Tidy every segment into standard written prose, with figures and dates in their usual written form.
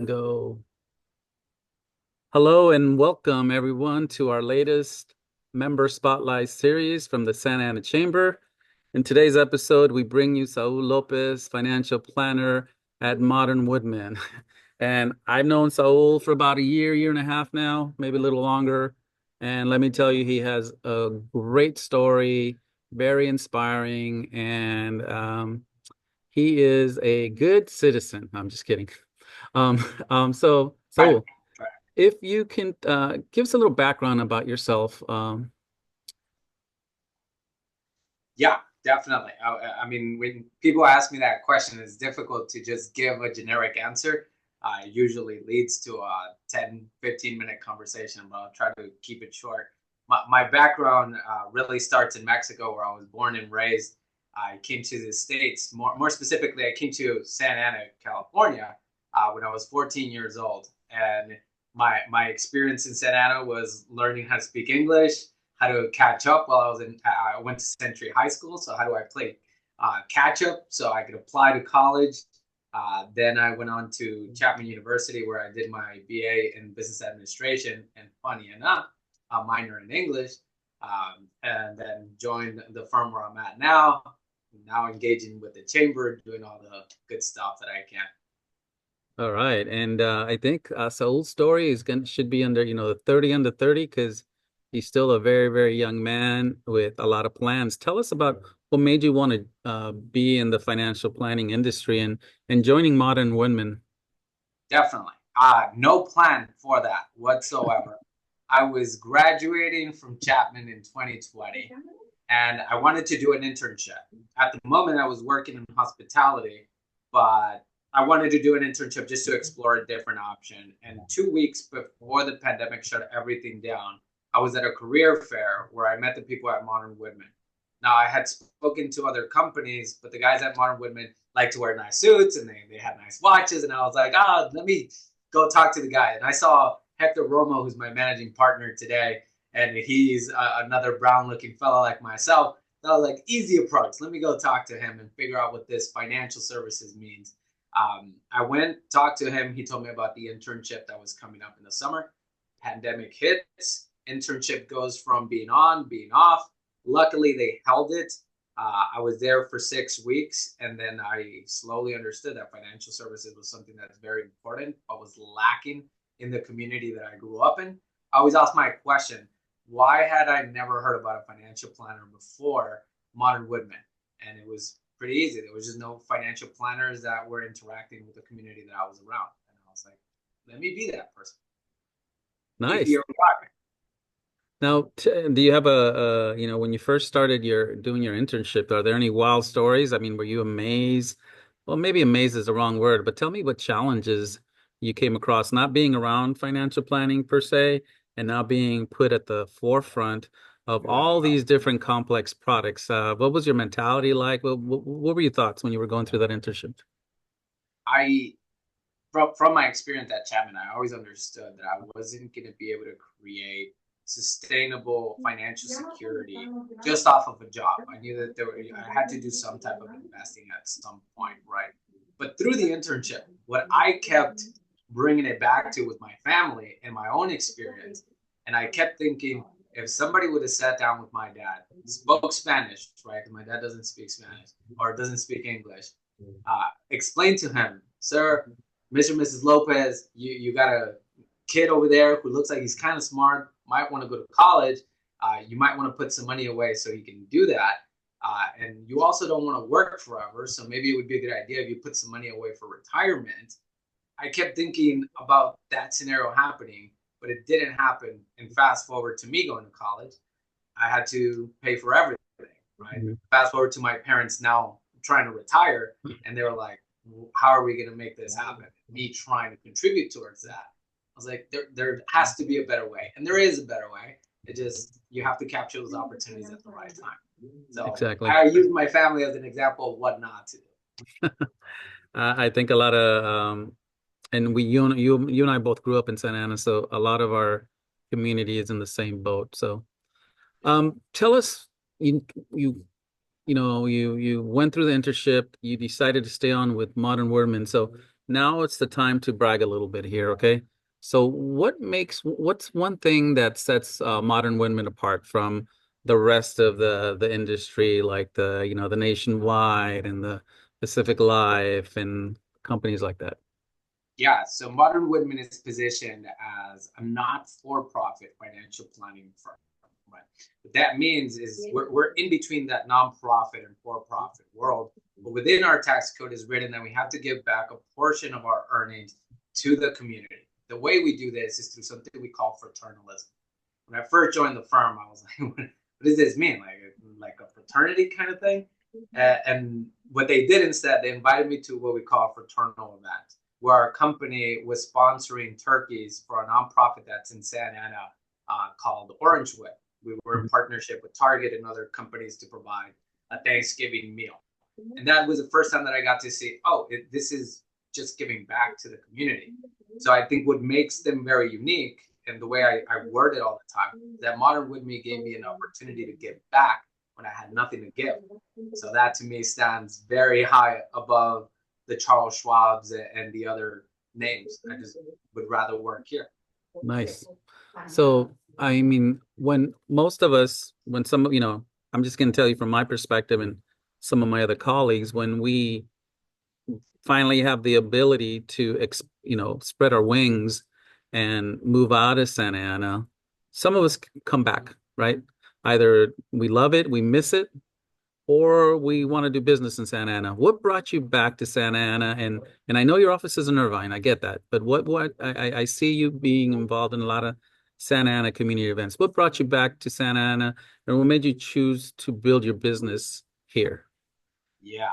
Go. Hello and welcome everyone to our latest member spotlight series from the Santa Ana Chamber. In today's episode, we bring you Saul Lopez, financial planner at Modern Woodman. And I've known Saul for about a year and a half now, maybe a little longer. And let me tell you, he has a great story, very inspiring, and he is a good citizen. I'm just kidding. Right, So right. if you can give us a little background about yourself. Yeah, definitely. I mean, when people ask me that question, it's difficult to just give a generic answer. It usually leads to a 10, 15-minute conversation, but I'll try to keep it short. My background really starts in Mexico, where I was born and raised. I came to the States, more specifically, I came to Santa Ana, California, when I was 14 years old. And my experience in Santa Ana was learning how to speak English, how to catch up while I went to Century High School. So how do I play catch up so I could apply to college? Then I went on to Chapman University where I did my BA in business administration and funny enough, a minor in English. And then joined the firm where I'm at now engaging with the chamber, doing all the good stuff that I can. All right, and I think Saul's story is going should be under the 30 under 30 because he's still a very young man with a lot of plans. Tell us about what made you want to be in the financial planning industry and joining Modern Woodmen. Definitely. No plan for that whatsoever. I was graduating from Chapman in 2020 and I wanted to do an internship. At the moment, I was working in hospitality, but I wanted to do an internship just to explore a different option. And 2 weeks before the pandemic shut everything down, I was at a career fair where I met the people at Modern Woodman. Now, I had spoken to other companies, but the guys at Modern Woodman like to wear nice suits and they had nice watches. And I was like, let me go talk to the guy. And I saw Hector, who's my managing partner today, and he's another brown looking fellow like myself. So I was like, easy approach. Let me go talk to him and figure out what this financial services means. I went, talked to him. He told me about the internship that was coming up in the summer. Pandemic hits. Internship goes from being on, being off. Luckily, they held it. I was there for 6 weeks, and then I slowly understood that financial services was something that's very important, but was lacking in the community that I grew up in. I always ask my question, why had I never heard about a financial planner before Modern Woodman? And it was pretty easy. There was just no financial planners that were interacting with the community that I was around. And I was like, let me be that person. Nice. Here we are. Now, do you have when you first started your doing your internship, are there any wild stories? I mean, were you amazed? Well, maybe amazed is the wrong word, but tell me what challenges you came across, not being around financial planning per se, and now being put at the forefront of all these different complex products. What was your mentality like? What were your thoughts when you were going through that internship? I from my experience at Chapman, I always understood that I wasn't going to be able to create sustainable financial security just off of a job. I knew that I had to do some type of investing at some point, right? But through the internship, what I kept bringing it back to with my family and my own experience, and I kept thinking, if somebody would have sat down with my dad, spoke Spanish, right? Because my dad doesn't speak Spanish or doesn't speak English, explain to him, sir, Mr. and Mrs. Lopez, you got a kid over there who looks like he's kind of smart, might want to go to college. You might want to put some money away so he can do that. And you also don't want to work forever. So maybe it would be a good idea if you put some money away for retirement. I kept thinking about that scenario happening, but it didn't happen. And fast forward to me going to college, I had to pay for everything, right? Mhm. Fast forward to my parents now trying to retire, and they were like, how are we going to make this happen? Me trying to contribute towards that. I was like, there has to be a better way. And there is a better way. It just, you have to capture those opportunities at the right time. So Exactly. I use my family as an example of what not to do. I think a lot of and you and I both grew up in Santa Ana, so a lot of our community is in the same boat. So, tell us you you you went through the internship, you decided to stay on with Modern Woodman. So, now it's the time to brag a little bit here, okay? So what's one thing that sets Modern Woodman apart from the rest of the industry, like the Nationwide and the Pacific Life and companies like that? Yeah, so Modern Woodman is positioned as a not-for-profit financial planning firm. Right? What that means is we're in between that nonprofit and for-profit world, but within our tax code is written that we have to give back a portion of our earnings to the community. The way we do this is through something we call fraternalism. When I first joined the firm, I was like, what does this mean? Like a fraternity kind of thing? And what they did instead, they invited me to what we call a fraternal event, where our company was sponsoring turkeys for a nonprofit that's in Santa Ana called Orangewood. We were in partnership with Target and other companies to provide a Thanksgiving meal. And that was the first time that I got to see, this is just giving back to the community. So I think what makes them very unique, and the way I word it all the time, that Modern Woodman gave me an opportunity to give back when I had nothing to give. So that to me stands very high above the Charles Schwabs and the other names. I just would rather work here. Nice. So, I mean, when most of us, when some, I'm just going to tell you from my perspective and some of my other colleagues, when we finally have the ability to, spread our wings and move out of Santa Ana, some of us come back, right? Either we love it, we miss it, or we want to do business in Santa Ana. What brought you back to Santa Ana? And I know your office is in Irvine, I get that, but what I see you being involved in a lot of Santa Ana community events. What brought you back to Santa Ana, and what made you choose to build your business here? Yeah.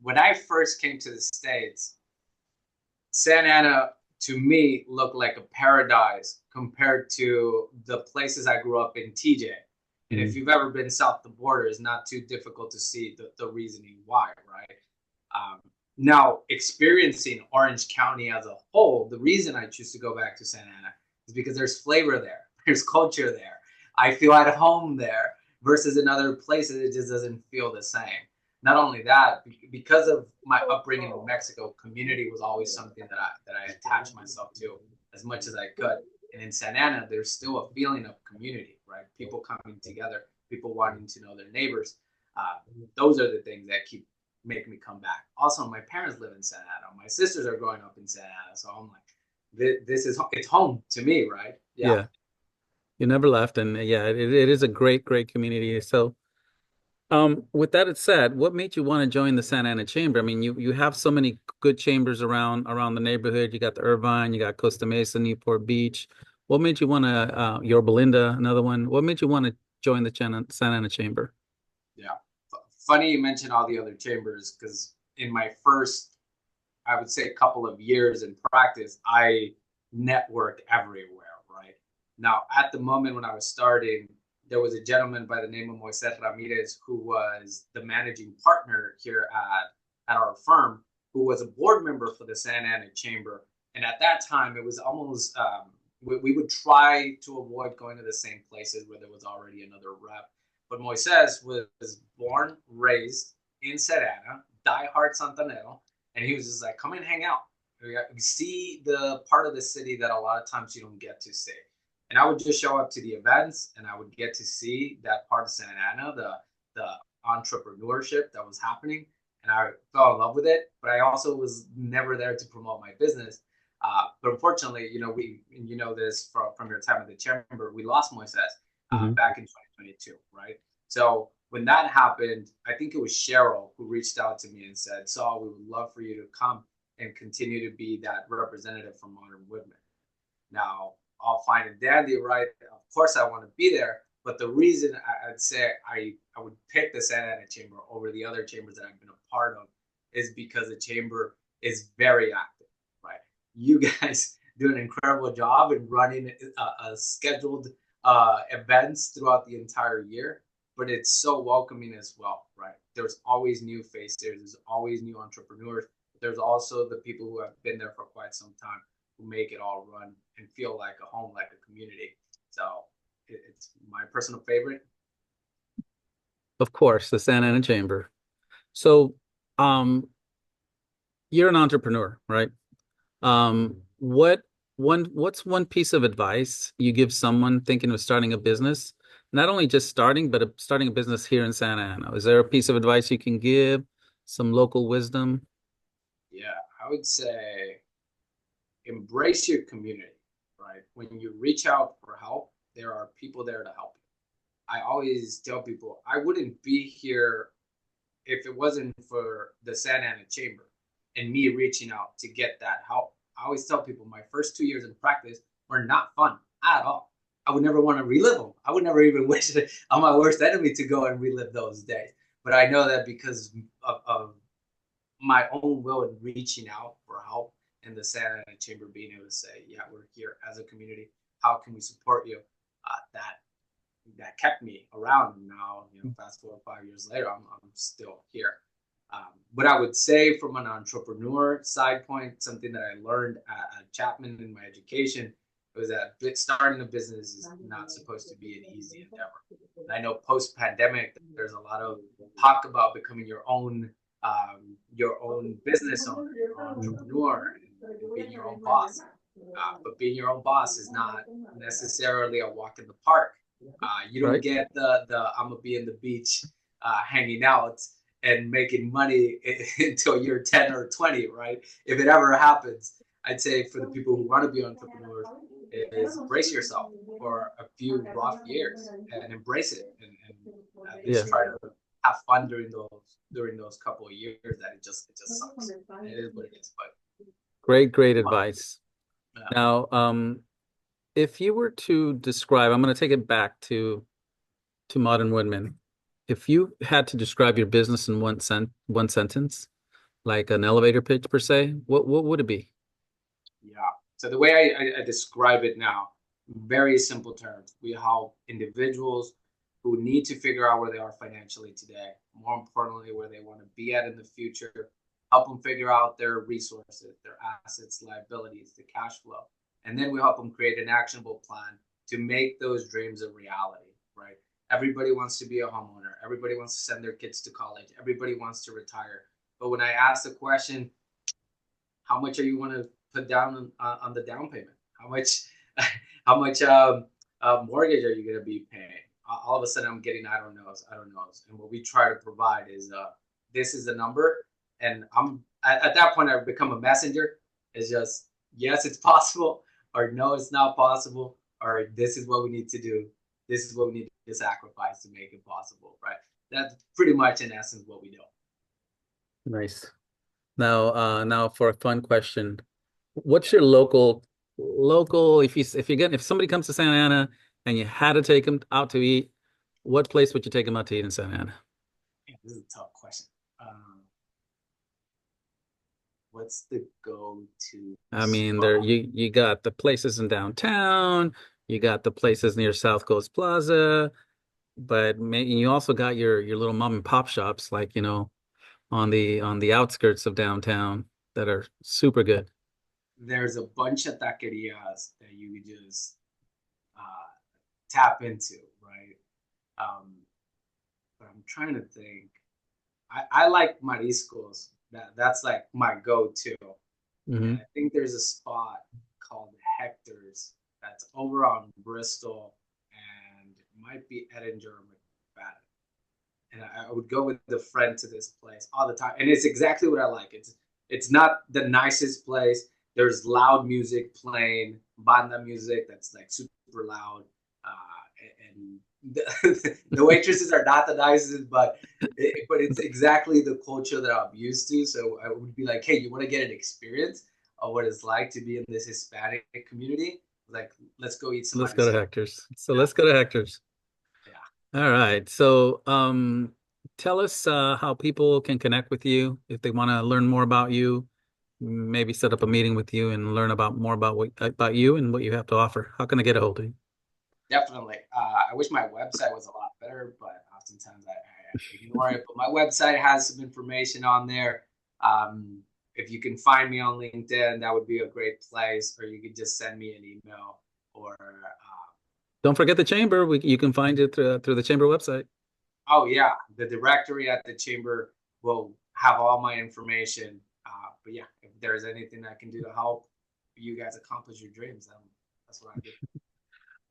When I first came to the States, Santa Ana to me looked like a paradise compared to the places I grew up in TJ. And if Mm. you've ever been south the border, it's not too difficult to see the reasoning why, right? Um, Now, experiencing Orange County as a whole, the reason I choose to go back to Santa Ana is because there's flavor there, there's culture there. I feel at home there versus in other places, it just doesn't feel the same. Not only that, because of my upbringing in Mexico, community was always something that I attached myself to as much as I could. And in Santa Ana, there's still a feeling of community, right? People coming together, people wanting to know their neighbors. Uh, those are the things that keep make me come back. Also, my parents live in Santa Ana. My sisters are growing up in Santa Ana, so I'm like, this is it's home to me, right? Yeah. Yeah, you never left, and yeah, it is a great community. So, with that said, what made you want to join the Santa Ana Chamber? I mean, you have so many good chambers around the neighborhood. You got the Irvine, you got Costa Mesa, Newport Beach. What made you want to, your Belinda, another one? What made you want to join the Santa Ana Chamber? Yeah. Funny you mentioned all the other chambers because in my first, I would say, couple of years in practice, I networked everywhere, right? Now, at the moment when I was starting, there was a gentleman by the name of Moises Ramirez who was the managing partner here at our firm, who was a board member for the Santa Ana Chamber. And at that time, it was almost, we would try to avoid going to the same places where there was already another rep. But Moises was born, raised in Santa Ana, diehard Santanero, and he was just like, come and hang out. You see the part of the city that a lot of times you don't get to see. And I would just show up to the events and I would get to see that part of Santa Ana, the entrepreneurship that was happening. And I fell in love with it. But I also was never there to promote my business. But unfortunately, you know this from your time at the chamber, we lost Moises Hmm. back in 2022, right? So when that happened, I think it was Cheryl who reached out to me and said, Saul, we would love for you to come and continue to be that representative for Modern Woodman. Now, all fine and dandy, right? Of course, I want to be there. But the reason I'd say I would pick the Santa Ana Chamber over the other chambers that I've been a part of is because the chamber is very active, right? You guys do an incredible job in running a scheduled events throughout the entire year, but it's so welcoming as well, right? There's always new faces, there's always new entrepreneurs. But there's also the people who have been there for quite some time who make it all run and feel like a home, like a community. So it's my personal favorite. Of course, the Santa Ana Chamber. So, um, you're an entrepreneur, right? What's one piece of advice you give someone thinking of starting a business? Not only just starting, but starting a business here in Santa Ana. Is there a piece of advice you can give? Some local wisdom? Yeah, I would say embrace your community, right? When you reach out for help, there are people there to help you. I always tell people I wouldn't be here if it wasn't for the Santa Ana Chamber and me reaching out to get that help. I always tell people my first 2 years in practice were not fun at all. I would never want to relive them. I would never even wish on my worst enemy to go and relive those days. But I know that because of my own will in reaching out for help and the Santa Ana Chamber being able to say, yeah, we're here as a community. How can we support you? That kept me around. And now, fast forward 5 years later, I'm still here. But I would say from an entrepreneur side point, something that I learned at Chapman in my education was that starting a business is not supposed to be an easy endeavor. And I know post pandemic, there's a lot of talk about becoming your own business owner, your own entrepreneur, and being your own boss. But being your own boss is not necessarily a walk in the park. You don't Right? get the I'm gonna be in the beach hanging out and making money until you're 10 or 20, right? If it ever happens, I'd say for the people who want to be entrepreneurs, is brace yourself for a few rough years and embrace it, and at Yeah. least try to have fun during those couple of years that it just sucks. It is what it is, but Great advice. yeah. Now, if you were to describe, I'm going to take it back to Modern Woodman. If you had to describe your business in one sentence, like an elevator pitch per se, what would it be? Yeah. So the way I describe it now, very simple terms, we help individuals who need to figure out where they are financially today. More importantly, where they want to be at in the future. Help them figure out their resources, their assets, liabilities, the cash flow, and then we help them create an actionable plan to make those dreams a reality. Right? Everybody wants to be a homeowner. Everybody wants to send their kids to college. Everybody wants to retire. But when I ask the question, how much are you want to put down on the down payment? How much how much mortgage are you going to be paying? All of a sudden, I'm getting I don't know, I don't know. And what we try to provide is this is the number, and I'm at that point I've become a messenger. It's just yes, it's possible, or no, it's not possible, or this is what we need to do. This is what we need to sacrifice to make it possible, right? That's pretty much in essence what we do. Nice. Now for a fun question, what's your local? If somebody comes to Santa Ana and you had to take them out to eat, what place would you take them out to eat in Santa Ana? Yeah, this is a tough question. What's the go-to I mean, there spot? you got the places in downtown, you got the places near South Coast Plaza, but you also got your little mom and pop shops, like on the outskirts of downtown that are super good. There's a bunch of taquerias that you could just uh, tap into, right? Um, but I'm trying to think. I like mariscos. That's like my go-to. And Hmm. I think there's a spot called Hector's that's over on Bristol, and it might be Edinger or McFadden. And I would go with a friend to this place all the time, and it's exactly what I like. It's not the nicest place. There's loud music playing, banda music that's like super loud, and the waitresses are not the nicest, but it's exactly the culture that I'm used to. So I would be like, hey, you want to get an experience of what it's like to be in this Hispanic community? Like, let's go eat some Let's go to marisco. Hector's. So let's go to Hector's. Yeah. All right. So tell us how people can connect with you if they want to learn more about you, maybe set up a meeting with you and learn about more about you and what you have to offer. How can I get a hold of you? Definitely. I wish my website was a lot better, but oftentimes I ignore it. But my website has some information on there. Um, if you can find me on LinkedIn, that would be a great place, or you could just send me an email. Or, Don't forget the chamber. You can find it through the chamber website. oh, yeah, the directory at the chamber will have all my information. But yeah, if there's anything I can do to help you guys accomplish your dreams, that's what I do.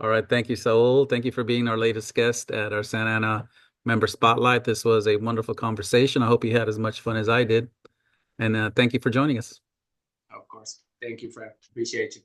All right. Thank you, Saul. Thank you for being our latest guest at our Santa Ana Member Spotlight. This was a wonderful conversation. I hope you had as much fun as I did. And thank you for joining us. Of course. Thank you, Fred. Appreciate you.